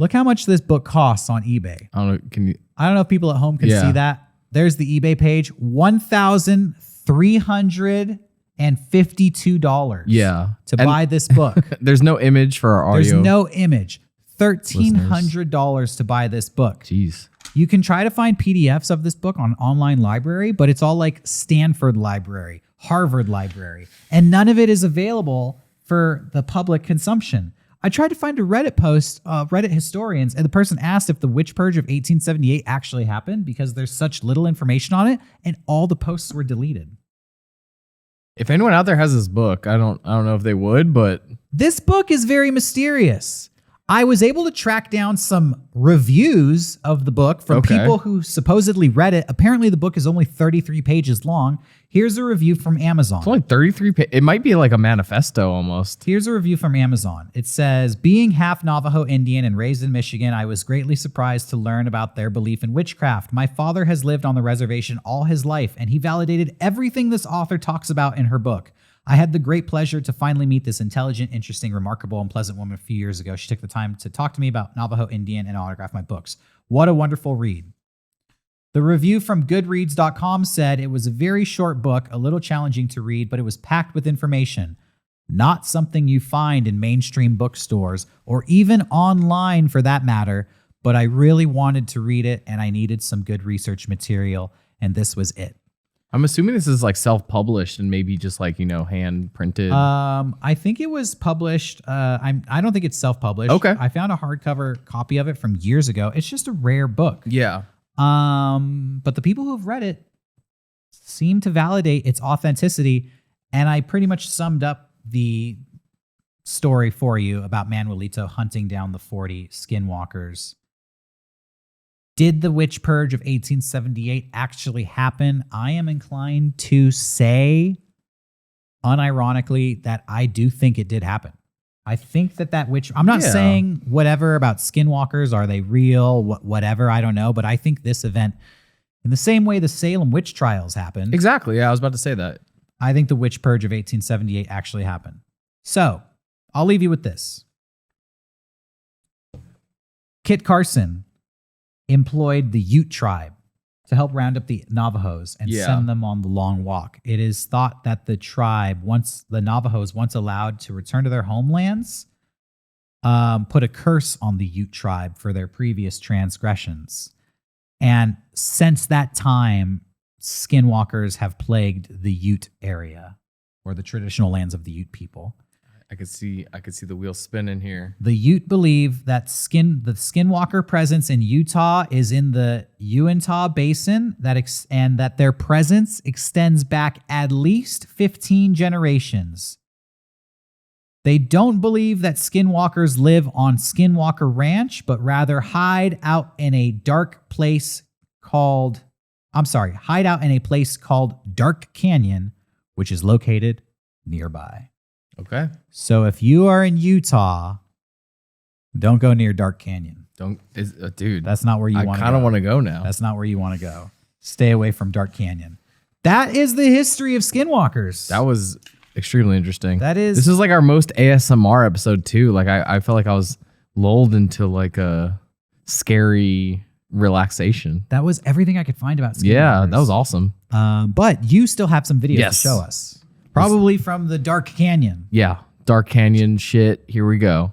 Look how much this book costs on eBay. I don't know. Can you? I don't know if people at home can Yeah. see that. There's the eBay page. $1,352 Yeah. to And buy this book. There's no image for our audio. There's no image. $1,300 to buy this book. Jeez. You can try to find PDFs of this book on online library, but it's all like Stanford Library, Harvard Library, and none of it is available for the public consumption. I tried to find a Reddit post, Reddit historians, and the person asked if the witch purge of 1878 actually happened because there's such little information on it, and all the posts were deleted. If anyone out there has this book, I don't know if they would, but This book is very mysterious. I was able to track down some reviews of the book from Okay. people who supposedly read it. Apparently, the book is only 33 pages long. Here's a review from Amazon. it's only 33 pages. It might be like a manifesto almost. Here's a review from Amazon. It says, being half Navajo Indian and raised in Michigan, I was greatly surprised to learn about their belief in witchcraft. My father has lived on the reservation all his life, and he validated everything this author talks about in her book. I had the great pleasure to finally meet this intelligent, interesting, remarkable, and pleasant woman a few years ago. She took the time to talk to me about Navajo Indian and autograph my books. What a wonderful read. The review from Goodreads.com said it was a very short book, a little challenging to read, but it was packed with information. Not something you find in mainstream bookstores or even online for that matter, but I really wanted to read it and I needed some good research material, and this was it. I'm assuming this is like self-published and maybe just like, hand printed. I think it was published. I don't think it's self-published. Okay. I found a hardcover copy of it from years ago. It's just a rare book. Yeah. But the people who've read it seem to validate its authenticity. And I pretty much summed up the story for you about Manuelito hunting down the 40 skinwalkers. Did the witch purge of 1878 actually happen? I am inclined to say, unironically, that I do think it did happen. I think that witch... I'm not saying whatever about skinwalkers. Are they real? Whatever. I don't know. But I think this event, in the same way the Salem witch trials happened... Exactly. Yeah, I was about to say that. I think the witch purge of 1878 actually happened. So, I'll leave you with this. Kit Carson employed the Ute tribe to help round up the Navajos and send them on the long walk. It is thought that the tribe, the Navajos, once allowed to return to their homelands, put a curse on the Ute tribe for their previous transgressions. And since that time, skinwalkers have plagued the Ute area, or the traditional lands of the Ute people. I could see the wheel spinning here. The Ute believe that the skinwalker presence in Utah is in the Uintah Basin, and that their presence extends back at least 15 generations. They don't believe that skinwalkers live on Skinwalker Ranch, but rather hide out in a place called Dark Canyon, which is located nearby. Okay. So if you are in Utah, don't go near Dark Canyon. Dude. That's not where you want to go. I kind of want to go now. That's not where you want to go. Stay away from Dark Canyon. That is the history of skinwalkers. That was extremely interesting. This is like our most ASMR episode too. Like I felt like I was lulled into like a scary relaxation. That was everything I could find about skinwalkers. Yeah, that was awesome. But you still have some videos to show us. Probably from the Dark Canyon. Yeah, Dark Canyon shit. Here we go.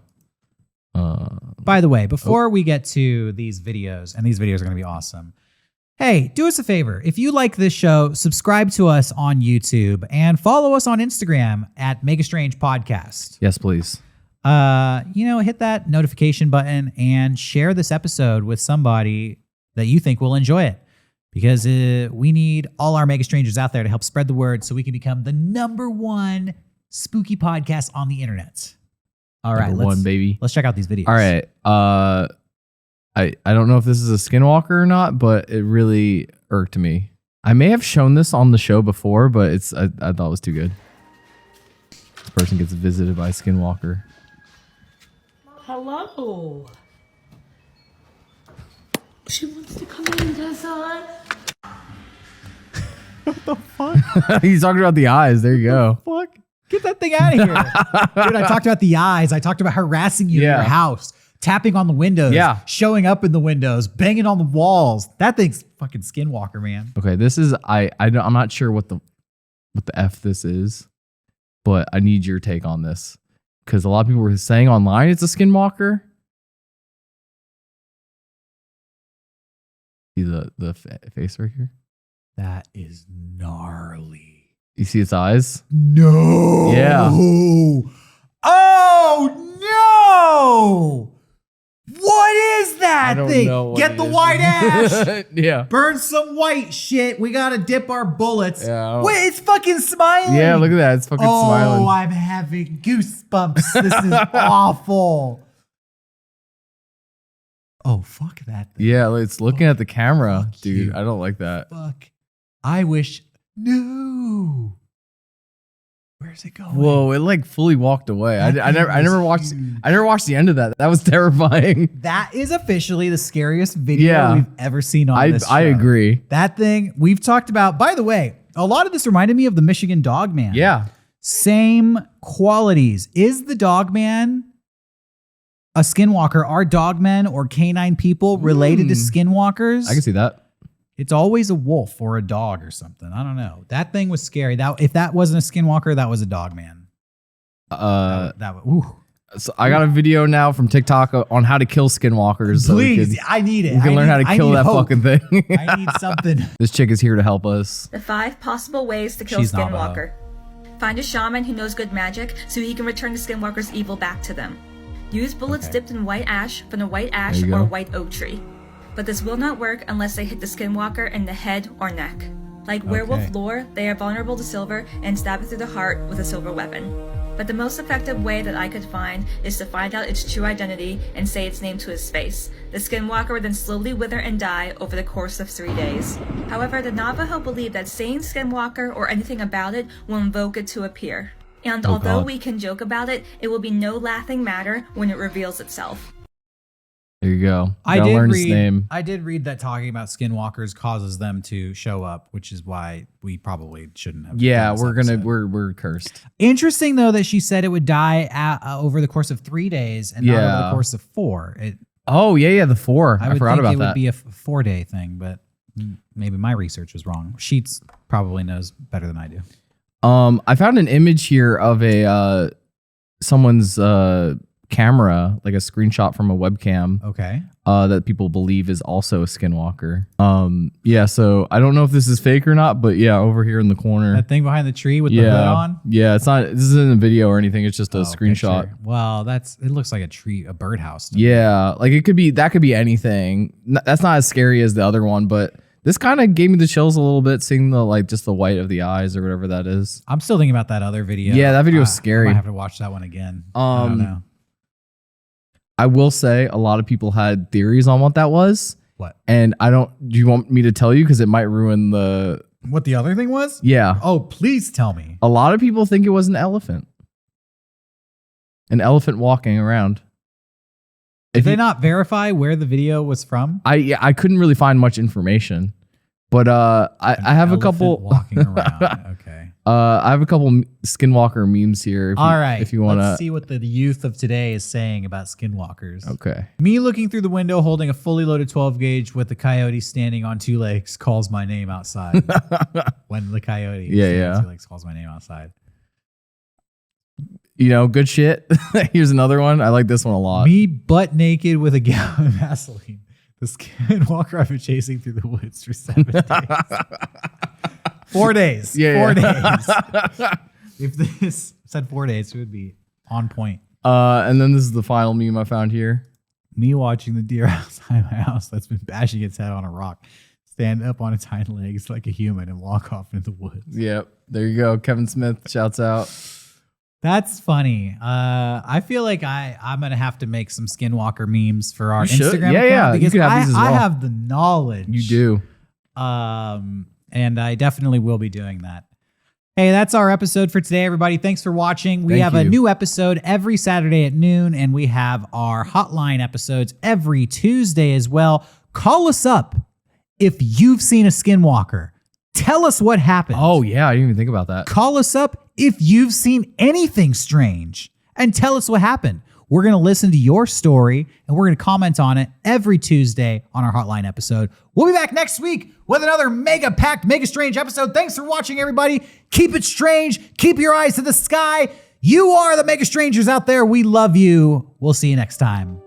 By the way, before we get to these videos, and these videos are going to be awesome. Hey, do us a favor. If you like this show, subscribe to us on YouTube and follow us on Instagram at Mega Strange Podcast. Yes, please. Hit that notification button and share this episode with somebody that you think will enjoy it. Because we need all our Mega Strangers out there to help spread the word so we can become the #1 spooky podcast on the internet. All right, #1, baby. Let's check out these videos. All right. I don't know if this is a Skinwalker or not, but it really irked me. I may have shown this on the show before, but I thought it was too good. This person gets visited by a Skinwalker. Hello. She wants to come in, Tessa. He's talking about the eyes. There you go. Fuck. Get that thing out of here. Dude, I talked about the eyes. I talked about harassing you in your house, tapping on the windows, showing up in the windows, banging on the walls. That thing's fucking Skinwalker, man. Okay, this is I'm not sure what the F this is, but I need your take on this. Because a lot of people were saying online it's a Skinwalker. See the face right here? That is gnarly. You see its eyes? No. Yeah. Oh, no. What is that thing? Get the white ash. Yeah. Burn some white shit. We got to dip our bullets. Yeah. Wait, it's fucking smiling. Yeah, look at that. It's fucking smiling. Oh, I'm having goosebumps. This is awful. Oh, fuck that thing. Yeah, it's looking at the camera, Fuck dude. you. I don't like that. Fuck. I wish. No. Where's it going? Whoa, it like fully walked away. I never watched the end of that. That was terrifying. That is officially the scariest video we've ever seen on this show. I agree. That thing we've talked about. By the way, a lot of this reminded me of the Michigan Dogman. Yeah. Same qualities. Is the Dogman a Skinwalker? Are dogmen or canine people related to Skinwalkers? I can see that. It's always a wolf or a dog or something. I don't know. That thing was scary. If that wasn't a Skinwalker, that was a Dogman. So I got a video now from TikTok on how to kill Skinwalkers. Please, I need it. We can learn how to kill that fucking thing. I need something. This chick is here to help us. The 5 possible ways to kill She's Skinwalker. Find a shaman who knows good magic so he can return the Skinwalker's evil back to them. Use bullets dipped in white ash from the white ash or white oak tree. But this will not work unless they hit the Skinwalker in the head or neck. Like werewolf lore, they are vulnerable to silver and stab it through the heart with a silver weapon. But the most effective way that I could find is to find out its true identity and say its name to his face. The Skinwalker would then slowly wither and die over the course of 3 days. However, the Navajo believe that saying Skinwalker or anything about it will invoke it to appear. And although we can joke about it, it will be no laughing matter when it reveals itself. There you go. I did read that talking about Skinwalkers causes them to show up, which is why we probably shouldn't have. Yeah, we're cursed. Interesting though that she said it would die over the course of 3 days and not over the course of 4. The 4. I forgot about that. It would be a 4-day thing, but maybe my research was wrong. Sheets probably knows better than I do. I found an image here of a someone's camera, like a screenshot from a webcam. Okay. That people believe is also a Skinwalker. So I don't know if this is fake or not, but over here in the corner. That thing behind the tree with the hood on? Yeah, it's not, this isn't a video or anything, it's just a screenshot. Picture. Well, it looks like a birdhouse. Yeah, like that could be anything. That's not as scary as the other one, but this kind of gave me the chills a little bit, seeing just the white of the eyes or whatever that is. I'm still thinking about that other video. Yeah, that video was scary. I might have to watch that one again. I don't know. I will say a lot of people had theories on what that was. What? And do you want me to tell you? Because it might ruin what the other thing was? Yeah. Oh, please tell me. A lot of people think it was an elephant. An elephant walking around. Did they not verify where the video was from? I couldn't really find much information. But I have a couple walking around. Okay. I have a couple Skinwalker memes here. All right. If you want to, let's see what the youth of today is saying about Skinwalkers. Okay. Me looking through the window, holding a fully loaded 12 gauge with the coyote standing on 2 legs, calls my name outside. When the coyote standing on 2 legs calls my name outside. You know, good shit. Here's another one. I like this one a lot. Me butt naked with a gallon of Vaseline. The Skinwalker I've been chasing through the woods for 7 days. 4 days. Yeah, 4 days. If this said 4 days, it would be on point. And then this is the final meme I found here. Me watching the deer outside my house that's been bashing its head on a rock stand up on its hind legs like a human and walk off into the woods. Yep. There you go. Kevin Smith shouts out. That's funny. I feel like I'm going to have to make some Skinwalker memes for our You should. Instagram Yeah, account yeah. You because could have these as I well. have the knowledge. You do. And I definitely will be doing that. Hey, that's our episode for today, everybody. Thanks for watching. We have a new episode every Saturday at noon, and we have our hotline episodes every Tuesday as well. Call us up if you've seen a Skinwalker. Tell us what happened. Oh, yeah. I didn't even think about that. Call us up if you've seen anything strange and tell us what happened. We're going to listen to your story and we're going to comment on it every Tuesday on our hotline episode. We'll be back next week with another mega packed, mega strange episode. Thanks for watching, everybody. Keep it strange. Keep your eyes to the sky. You are the mega strangers out there. We love you. We'll see you next time.